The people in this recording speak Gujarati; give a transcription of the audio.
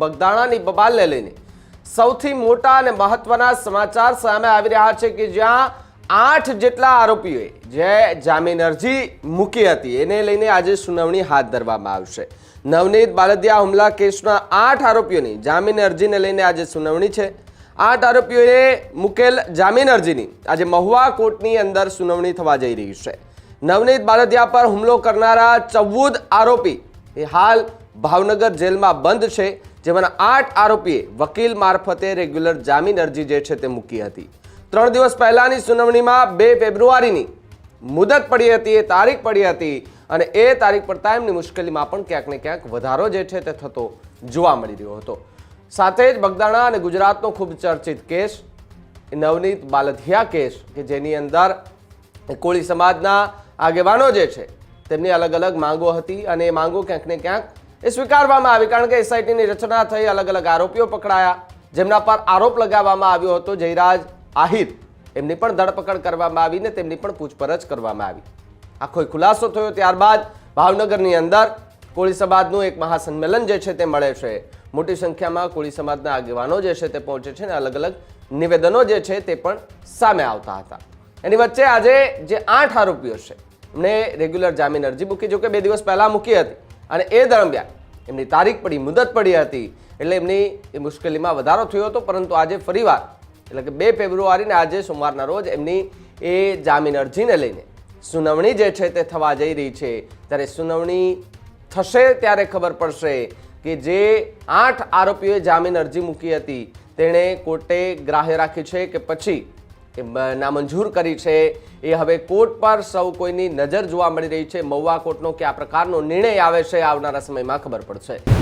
બગદાણાની બબાલને લઈને સૌથી મોટા અને મહત્વના સમાચાર સામે આવી રહ્યા છે કે જ્યાં 8 જેટલા આરોપીઓએ જે જામીન અરજી મૂકી હતી એને લઈને આજે સુનાવણી હાથ ધરવામાં આવશે। નવનીત બાલદિયા હુમલા કેસના 8 આરોપીઓની જામીન અરજીને લઈને આજે સુનાવણી છે। 8 આરોપીઓએ મૂકેલ જામીન અરજીની આજે મહુવા કોર્ટની અંદર સુનાવણી થવા જઈ રહી છે। નવનીત બાલદિયા પર હુમલો કરનારા 14 આરોપી એ હાલ ભાવનગર જેલમાં બંધ છે, જેમાંના 8 આરોપીએ વકીલ મારફતે રેગ્યુલર જામીન અરજી જે છે તે મૂકી હતી। 3 દિવસ પહેલાની સુનાવણીમાં 2 ફેબ્રુઆરીની મુદત પડી હતી, એ તારીખ પડી હતી અને એ તારીખ પર એમની મુશ્કેલીમાં પણ ક્યાંક ને ક્યાંક વધારો જે છે તે થતો જોવા મળી રહ્યો હતો। સાથે જ બગદાણા અને ગુજરાતનો ખૂબ ચર્ચિત કેસ નવનીત બાલદિયા કેસ કે જેની અંદર કોળી સમાજના આગેવાનો જે છે તેમની અલગ અલગ માંગો હતી અને એ માંગો ક્યાંક ને ક્યાંક એ સ્વીકારવામાં આવી, કારણ કે એસઆઈટીની રચના થઈ, અલગ અલગ આરોપીઓ પકડાયા, જેમના પર આરોપ લગાવવામાં આવ્યો હતો જયરાજ આહિર, એમની પણ ધરપકડ કરવામાં આવી ને તેમની પણ પૂછપરછ કરવામાં આવી। આખો ખુલાસો થયો ત્યારબાદ ભાવનગરની અંદર કોળી સમાજનું એક મહાસંમેલન જે છે તે મળે છે। મોટી સંખ્યામાં કોળી સમાજના આગેવાનો જે છે તે પહોંચે છે અને અલગ અલગ નિવેદનો જે છે તે પણ સામે આવતા હતા। એની વચ્ચે આજે જે 8 આરોપીઓ છે એમણે રેગ્યુલર જામીન અરજી મૂકી, જો કે 2 દિવસ પહેલા મૂકી હતી અને એ દરમિયાન એમની તારીખ પડી, મુદત પડી હતી, એટલે એમની એ મુશ્કેલીમાં વધારો થયો હતો। પરંતુ આજે ફરીવાર એટલે કે 2 ફેબ્રુઆરીને આજે સોમવારના રોજ એમની એ જામીન અરજીને લઈને સુનાવણી જે છે તે થવા જઈ રહી છે। ત્યારે સુનાવણી થશે ત્યારે ખબર પડશે કે જે 8 આરોપીઓએ જામીન અરજી મૂકી હતી તેણે કોર્ટે ગ્રાહ્ય રાખી છે કે પછી નામંજૂર કરી છે, એ હવે કોર્ટ પર સૌ કોઈની નજર જોવા મળી રહી છે। મહુવા કોર્ટનો કયા પ્રકારનો નિર્ણય આવે છે આવનારા સમયમાં ખબર પડશે।